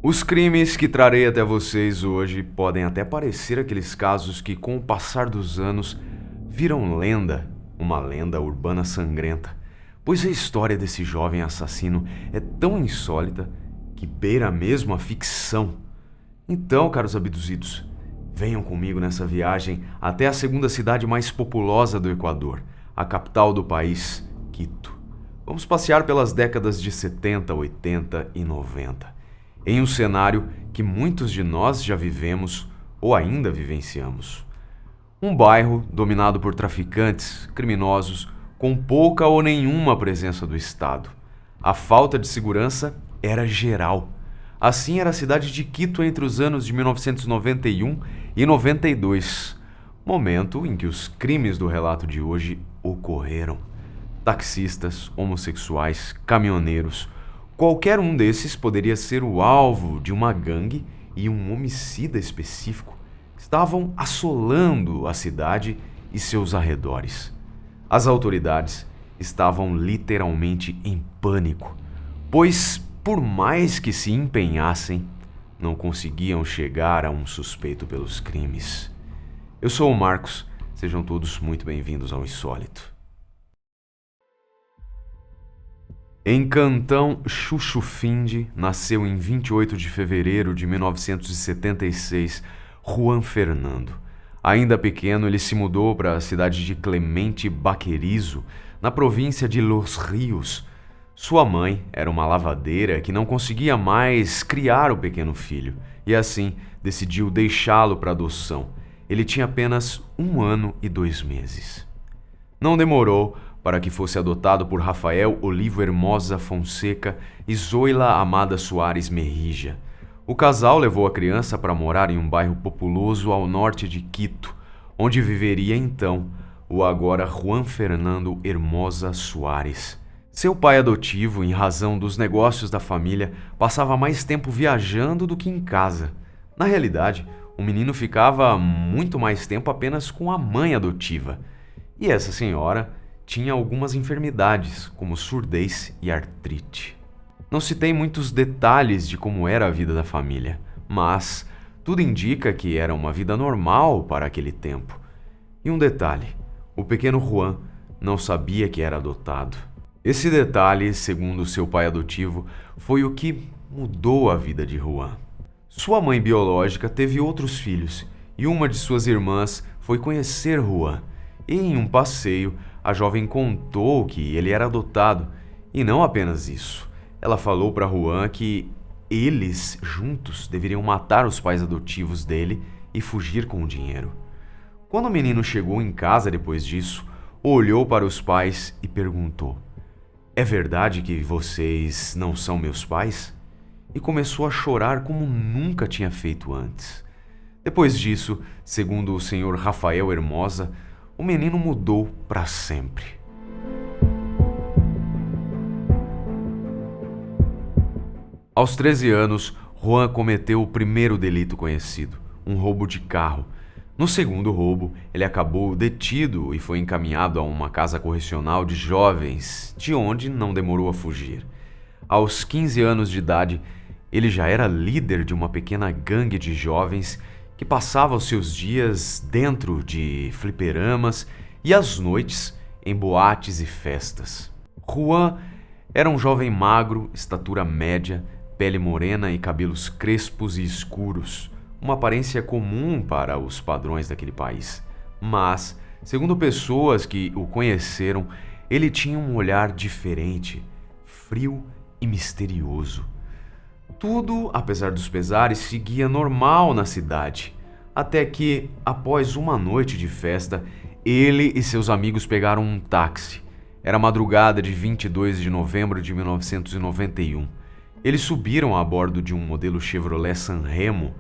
Os crimes que trarei até vocês hoje podem até parecer aqueles casos que, com o passar dos anos, viram lenda, uma lenda urbana sangrenta, pois a história desse jovem assassino é tão insólita que beira mesmo a ficção. Então, caros abduzidos, venham comigo nessa viagem até a segunda cidade mais populosa do Equador, a capital do país, Quito. Vamos passear pelas décadas de 70, 80 e 90, em um cenário que muitos de nós já vivemos ou ainda vivenciamos. Um bairro dominado por traficantes, criminosos, com pouca ou nenhuma presença do Estado. A falta de segurança era geral. Assim era a cidade de Quito entre os anos de 1991 e 92, momento em que os crimes do relato de hoje ocorreram. Taxistas, homossexuais, caminhoneiros, qualquer um desses poderia ser o alvo de uma gangue e um homicida específico que estavam assolando a cidade e seus arredores. As autoridades estavam literalmente em pânico, pois, por mais que se empenhassem, não conseguiam chegar a um suspeito pelos crimes. Eu sou o Marcos, sejam todos muito bem-vindos ao Insólito. Em Cantão Chuchu Finde, nasceu em 28 de fevereiro de 1976 Juan Fernando. Ainda pequeno, ele se mudou para a cidade de Clemente Baquerizo, na província de Los Rios. Sua mãe era uma lavadeira que não conseguia mais criar o pequeno filho e assim decidiu deixá-lo para adoção. Ele tinha apenas 1 ano e 2 meses. Não demorou para que fosse adotado por Rafael Olivo Hermosa Fonseca e Zoila Amada Soares Merrija. O casal levou a criança para morar em um bairro populoso ao norte de Quito, onde viveria então o agora Juan Fernando Hermosa Soares. Seu pai adotivo, em razão dos negócios da família, passava mais tempo viajando do que em casa. Na realidade, o menino ficava muito mais tempo apenas com a mãe adotiva. E essa senhora tinha algumas enfermidades, como surdez e artrite. Não se tem muitos detalhes de como era a vida da família, mas tudo indica que era uma vida normal para aquele tempo. E um detalhe: o pequeno Juan não sabia que era adotado. Esse detalhe, segundo seu pai adotivo, foi o que mudou a vida de Juan. Sua mãe biológica teve outros filhos e uma de suas irmãs foi conhecer Juan. E em um passeio, a jovem contou que ele era adotado. E não apenas isso. Ela falou para Juan que eles, juntos, deveriam matar os pais adotivos dele e fugir com o dinheiro. Quando o menino chegou em casa depois disso, olhou para os pais e perguntou: "É verdade que vocês não são meus pais?" E começou a chorar como nunca tinha feito antes. Depois disso, segundo o senhor Rafael Hermosa, o menino mudou para sempre. Aos 13 anos, Juan cometeu o primeiro delito conhecido, um roubo de carro. No segundo roubo, ele acabou detido e foi encaminhado a uma casa correcional de jovens, de onde não demorou a fugir. Aos 15 anos de idade, ele já era líder de uma pequena gangue de jovens que passava os seus dias dentro de fliperamas e as noites em boates e festas. Juan era um jovem magro, estatura média, pele morena e cabelos crespos e escuros, uma aparência comum para os padrões daquele país. Mas, segundo pessoas que o conheceram, ele tinha um olhar diferente, frio e misterioso. Tudo, apesar dos pesares, seguia normal na cidade, até que, após uma noite de festa, ele e seus amigos pegaram um táxi. Era madrugada de 22 de novembro de 1991. Eles subiram a bordo de um modelo Chevrolet Sanremo,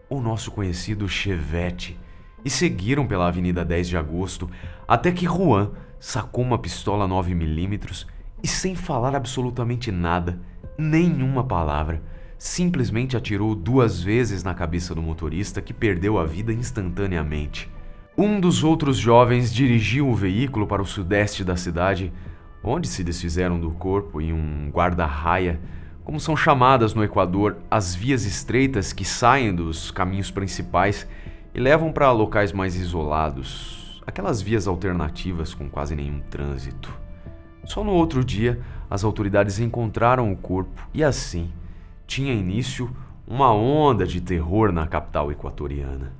o nosso conhecido Chevette, e seguiram pela Avenida 10 de Agosto, até que Juan sacou uma pistola 9mm e, sem falar absolutamente nada, nenhuma palavra, simplesmente atirou 2 vezes na cabeça do motorista, que perdeu a vida instantaneamente. Um dos outros jovens dirigiu o veículo para o sudeste da cidade, onde se desfizeram do corpo em um guarda-raia, como são chamadas no Equador as vias estreitas que saem dos caminhos principais e levam para locais mais isolados, aquelas vias alternativas com quase nenhum trânsito. Só no outro dia, as autoridades encontraram o corpo e assim tinha início uma onda de terror na capital equatoriana.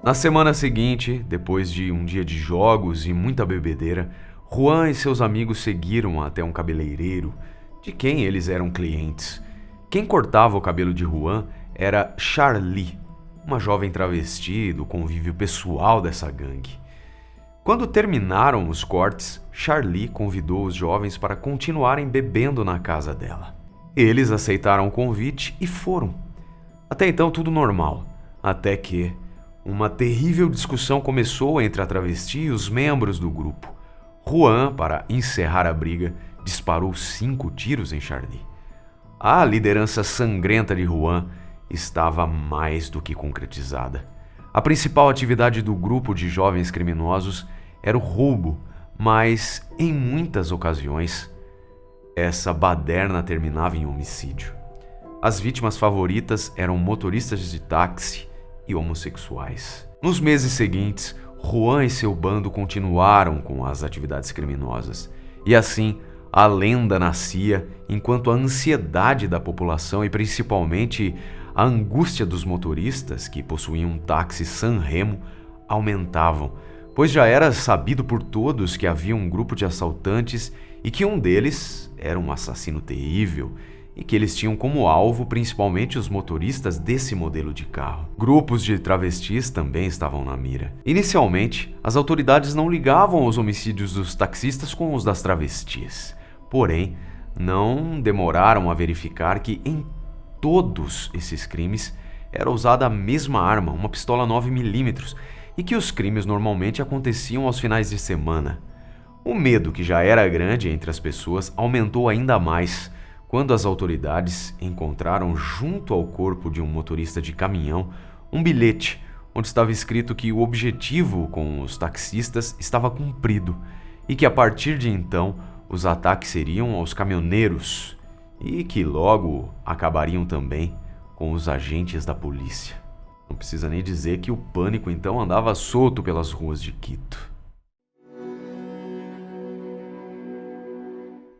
Na semana seguinte, depois de um dia de jogos e muita bebedeira, Juan e seus amigos seguiram até um cabeleireiro, de quem eles eram clientes. Quem cortava o cabelo de Juan era Charlie, uma jovem travesti do convívio pessoal dessa gangue. Quando terminaram os cortes, Charlie convidou os jovens para continuarem bebendo na casa dela. Eles aceitaram o convite e foram. Até então tudo normal, até que uma terrível discussão começou entre a travesti e os membros do grupo. Juan, para encerrar a briga, disparou 5 tiros em Charlie. A liderança sangrenta de Juan estava mais do que concretizada. A principal atividade do grupo de jovens criminosos era o roubo, mas, em muitas ocasiões, essa baderna terminava em homicídio. As vítimas favoritas eram motoristas de táxi e homossexuais. Nos meses seguintes, Juan e seu bando continuaram com as atividades criminosas. E assim, a lenda nascia enquanto a ansiedade da população e principalmente a angústia dos motoristas que possuíam um táxi Sanremo aumentavam, pois já era sabido por todos que havia um grupo de assaltantes e que um deles era um assassino terrível e que eles tinham como alvo principalmente os motoristas desse modelo de carro. Grupos de travestis também estavam na mira. Inicialmente, as autoridades não ligavam os homicídios dos taxistas com os das travestis. Porém, não demoraram a verificar que em todos esses crimes era usada a mesma arma, uma pistola 9mm, e que os crimes normalmente aconteciam aos finais de semana. O medo, que já era grande entre as pessoas, aumentou ainda mais quando as autoridades encontraram junto ao corpo de um motorista de caminhão um bilhete onde estava escrito que o objetivo com os taxistas estava cumprido e que a partir de então os ataques seriam aos caminhoneiros e que logo acabariam também com os agentes da polícia. Não precisa nem dizer que o pânico então andava solto pelas ruas de Quito.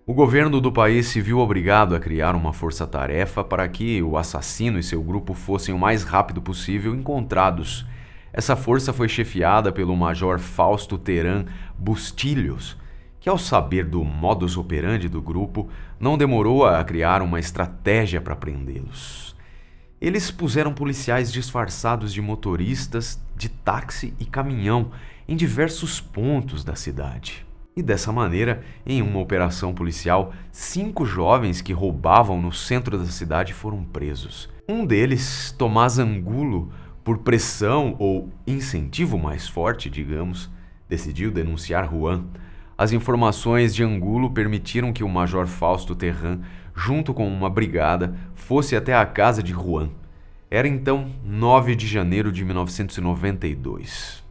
O governo do país se viu obrigado a criar uma força-tarefa para que o assassino e seu grupo fossem o mais rápido possível encontrados. Essa força foi chefiada pelo Major Fausto Terán Bustillos, que ao saber do modus operandi do grupo, não demorou a criar uma estratégia para prendê-los. Eles puseram policiais disfarçados de motoristas de táxi e caminhão em diversos pontos da cidade. E dessa maneira, em uma operação policial, 5 jovens que roubavam no centro da cidade foram presos. Um deles, Tomás Angulo, por pressão ou incentivo mais forte, digamos, decidiu denunciar Juan. As informações de Angulo permitiram que o Major Fausto Terán, junto com uma brigada, fosse até a casa de Juan. Era então 9 de janeiro de 1992.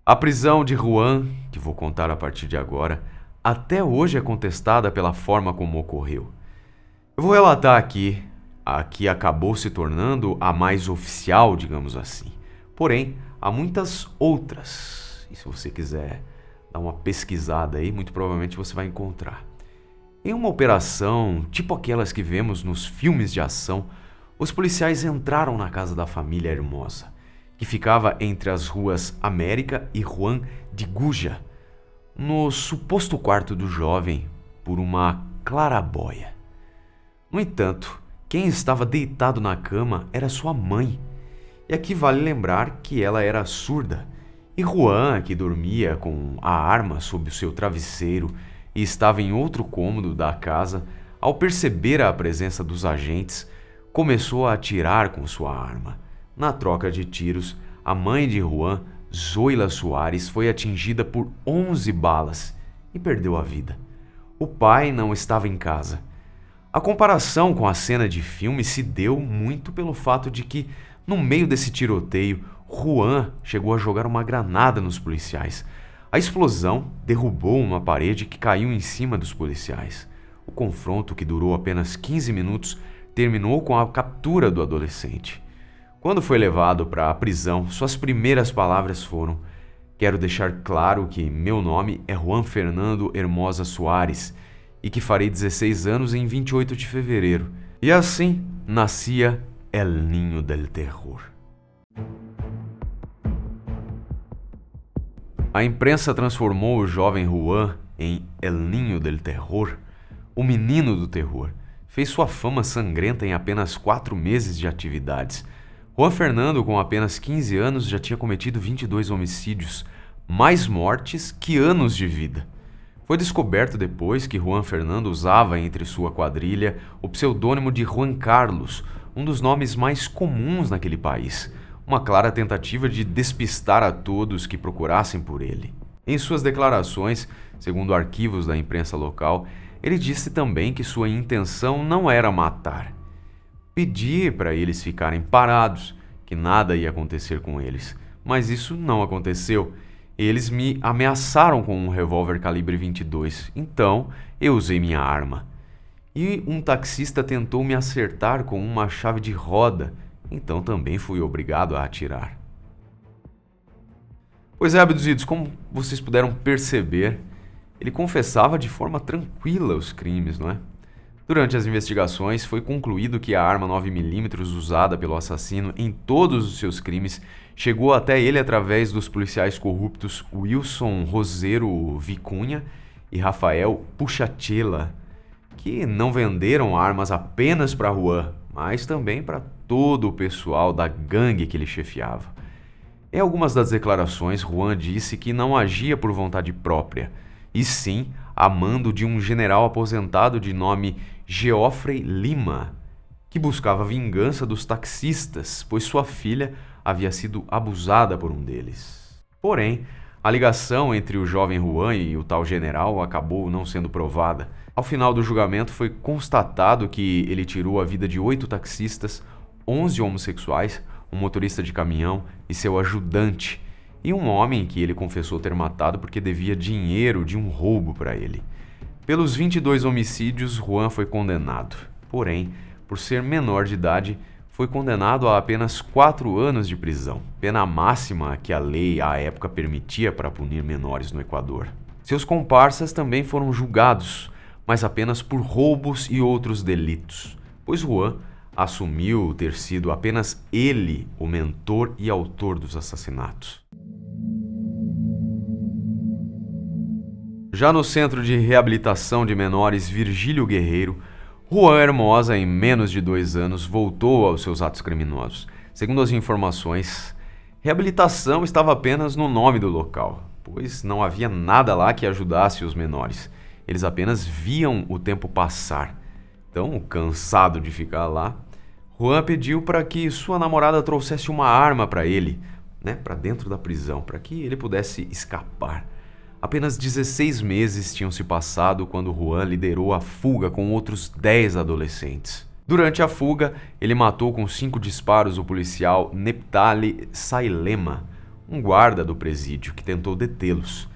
A prisão de Juan, que vou contar a partir de agora, até hoje é contestada pela forma como ocorreu. Eu vou relatar aqui a que acabou se tornando a mais oficial, digamos assim. Porém, há muitas outras. E se você quiser dar uma pesquisada aí, muito provavelmente você vai encontrar. Em uma operação, tipo aquelas que vemos nos filmes de ação, os policiais entraram na casa da família Hermosa, que ficava entre as ruas América e Juan de Guja, no suposto quarto do jovem, por uma claraboia. No entanto, quem estava deitado na cama era sua mãe, e aqui vale lembrar que ela era surda, e Juan, que dormia com a arma sob o seu travesseiro e estava em outro cômodo da casa, ao perceber a presença dos agentes, começou a atirar com sua arma. Na troca de tiros, a mãe de Juan Zoila Soares foi atingida por 11 balas e perdeu a vida. O pai não estava em casa. A comparação com a cena de filme se deu muito pelo fato de que, no meio desse tiroteio, Juan chegou a jogar uma granada nos policiais. A explosão derrubou uma parede que caiu em cima dos policiais. O confronto, que durou apenas 15 minutos, terminou com a captura do adolescente. Quando foi levado para a prisão, suas primeiras palavras foram: "Quero deixar claro que meu nome é Juan Fernando Hermosa Soares e que farei 16 anos em 28 de fevereiro. E assim nascia El Niño del Terror." A imprensa transformou o jovem Juan em El Niño del Terror, o menino do terror. Fez sua fama sangrenta em apenas 4 meses de atividades. Juan Fernando, com apenas 15 anos, já tinha cometido 22 homicídios, mais mortes que anos de vida. Foi descoberto depois que Juan Fernando usava entre sua quadrilha o pseudônimo de Juan Carlos, um dos nomes mais comuns naquele país, uma clara tentativa de despistar a todos que procurassem por ele. Em suas declarações, segundo arquivos da imprensa local, ele disse também que sua intenção não era matar. Pedi para eles ficarem parados, que nada ia acontecer com eles, mas isso não aconteceu. Eles me ameaçaram com um revólver calibre 22, então eu usei minha arma. E um taxista tentou me acertar com uma chave de roda, então também fui obrigado a atirar. Pois é, abduzidos, como vocês puderam perceber, ele confessava de forma tranquila os crimes, não é? Durante as investigações, foi concluído que a arma 9mm usada pelo assassino em todos os seus crimes chegou até ele através dos policiais corruptos Wilson Rosero Vicunha e Rafael Puchachela, que não venderam armas apenas para Juan, mas também para todo o pessoal da gangue que ele chefiava. Em algumas das declarações, Juan disse que não agia por vontade própria, e sim a mando de um general aposentado de nome Geoffrey Lima, que buscava vingança dos taxistas, pois sua filha havia sido abusada por um deles. Porém, a ligação entre o jovem Juan e o tal general acabou não sendo provada. Ao final do julgamento, foi constatado que ele tirou a vida de 8 taxistas, 11 homossexuais, um motorista de caminhão e seu ajudante, e um homem que ele confessou ter matado porque devia dinheiro de um roubo para ele. Pelos 22 homicídios, Juan foi condenado. Porém, por ser menor de idade, foi condenado a apenas 4 anos de prisão, pena máxima que a lei à época permitia para punir menores no Equador. Seus comparsas também foram julgados, mas apenas por roubos e outros delitos, pois Juan assumiu ter sido apenas ele o mentor e autor dos assassinatos. Já no Centro de Reabilitação de Menores Virgílio Guerreiro, Juan Hermosa, em menos de 2 anos, voltou aos seus atos criminosos. Segundo as informações, reabilitação estava apenas no nome do local, pois não havia nada lá que ajudasse os menores. Eles apenas viam o tempo passar. Então, cansado de ficar lá, Juan pediu para que sua namorada trouxesse uma arma para ele, para dentro da prisão, para que ele pudesse escapar. Apenas 16 meses tinham se passado quando Juan liderou a fuga com outros 10 adolescentes. Durante a fuga, ele matou com 5 disparos o policial Neptali Sailema, um guarda do presídio que tentou detê-los.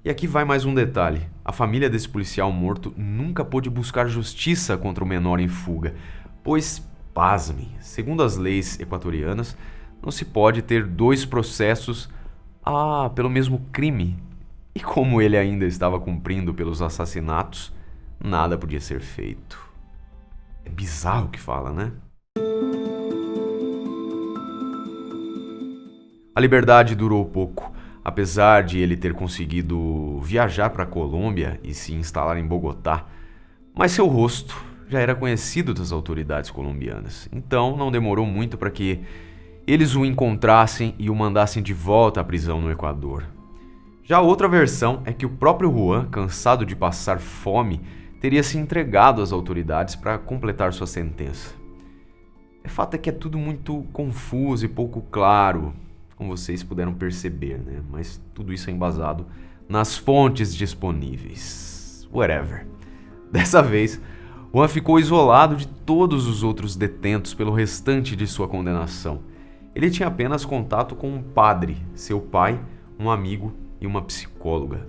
E aqui vai mais um detalhe: a família desse policial morto nunca pôde buscar justiça contra o menor em fuga, pois, pasmem, segundo as leis equatorianas, não se pode ter 2 processos pelo mesmo crime. E como ele ainda estava cumprindo pelos assassinatos, nada podia ser feito. É bizarro o que fala, né? A liberdade durou pouco, apesar de ele ter conseguido viajar para a Colômbia e se instalar em Bogotá, mas seu rosto já era conhecido das autoridades colombianas, então não demorou muito para que eles o encontrassem e o mandassem de volta à prisão no Equador. Já outra versão é que o próprio Juan, cansado de passar fome, teria se entregado às autoridades para completar sua sentença. O fato é que é tudo muito confuso e pouco claro como vocês puderam perceber, né? Mas tudo isso é embasado nas fontes disponíveis. Whatever. Dessa vez, Juan ficou isolado de todos os outros detentos pelo restante de sua condenação. Ele tinha apenas contato com um padre, seu pai, um amigo e uma psicóloga.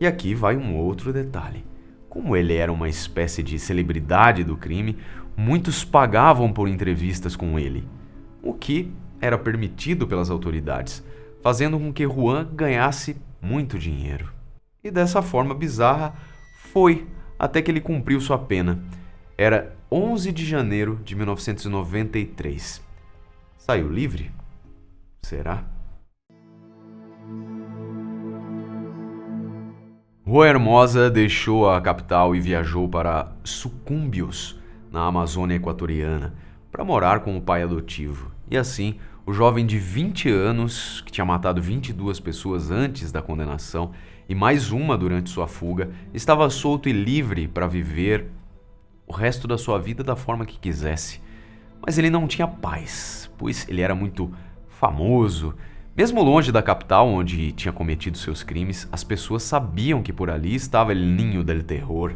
E aqui vai um outro detalhe. Como ele era uma espécie de celebridade do crime, muitos pagavam por entrevistas com ele, o que era permitido pelas autoridades, fazendo com que Juan ganhasse muito dinheiro. E dessa forma bizarra foi até que ele cumpriu sua pena. Era 11 de janeiro de 1993. Saiu livre? Será? Juan Hermosa deixou a capital e viajou para Sucumbios, na Amazônia Equatoriana, para morar com o pai adotivo. E assim, o jovem de 20 anos, que tinha matado 22 pessoas antes da condenação e mais uma durante sua fuga, estava solto e livre para viver o resto da sua vida da forma que quisesse. Mas ele não tinha paz, pois ele era muito famoso. Mesmo longe da capital, onde tinha cometido seus crimes, as pessoas sabiam que por ali estava El Niño del Terror,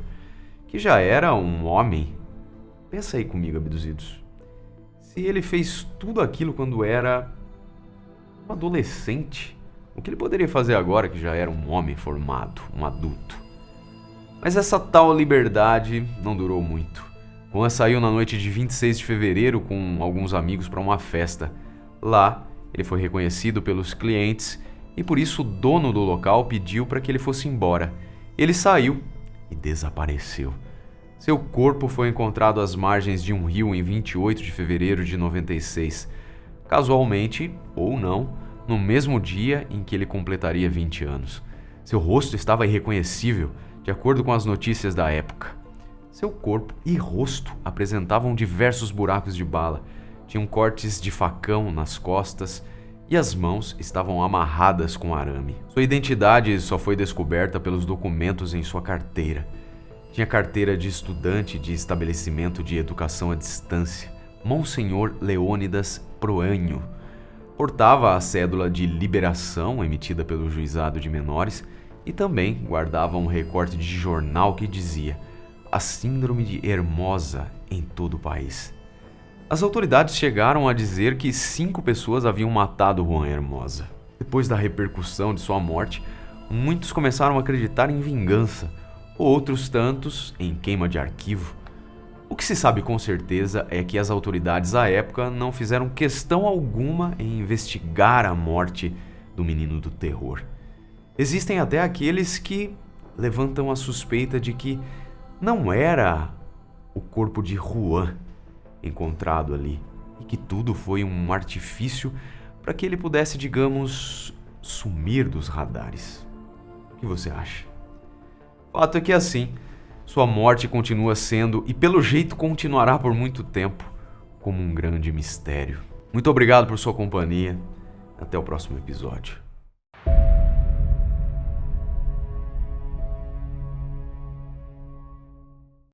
que já era um homem. Pensa aí comigo, abduzidos. Se ele fez tudo aquilo quando era um adolescente, o que ele poderia fazer agora que já era um homem formado, um adulto? Mas essa tal liberdade não durou muito. Juan saiu na noite de 26 de fevereiro com alguns amigos para uma festa. Lá, ele foi reconhecido pelos clientes e por isso o dono do local pediu para que ele fosse embora. Ele saiu e desapareceu. Seu corpo foi encontrado às margens de um rio em 28 de fevereiro de 96. Casualmente, ou não, no mesmo dia em que ele completaria 20 anos. Seu rosto estava irreconhecível, de acordo com as notícias da época. Seu corpo e rosto apresentavam diversos buracos de bala. Tinham cortes de facão nas costas e as mãos estavam amarradas com arame. Sua identidade só foi descoberta pelos documentos em sua carteira. Tinha carteira de estudante de estabelecimento de educação à distância, Monsenhor Leônidas Proânio. Portava a cédula de liberação emitida pelo juizado de menores e também guardava um recorte de jornal que dizia "A Síndrome de Hermosa em todo o país". As autoridades chegaram a dizer que 5 pessoas haviam matado Juan Hermosa. Depois da repercussão de sua morte, muitos começaram a acreditar em vingança, outros tantos em queima de arquivo. O que se sabe com certeza é que as autoridades à época não fizeram questão alguma em investigar a morte do menino do terror. Existem até aqueles que levantam a suspeita de que não era o corpo de Juan encontrado ali e que tudo foi um artifício para que ele pudesse, digamos, sumir dos radares. O que você acha? O fato é que assim, sua morte continua sendo, e pelo jeito continuará por muito tempo, como um grande mistério. Muito obrigado por sua companhia. Até o próximo episódio.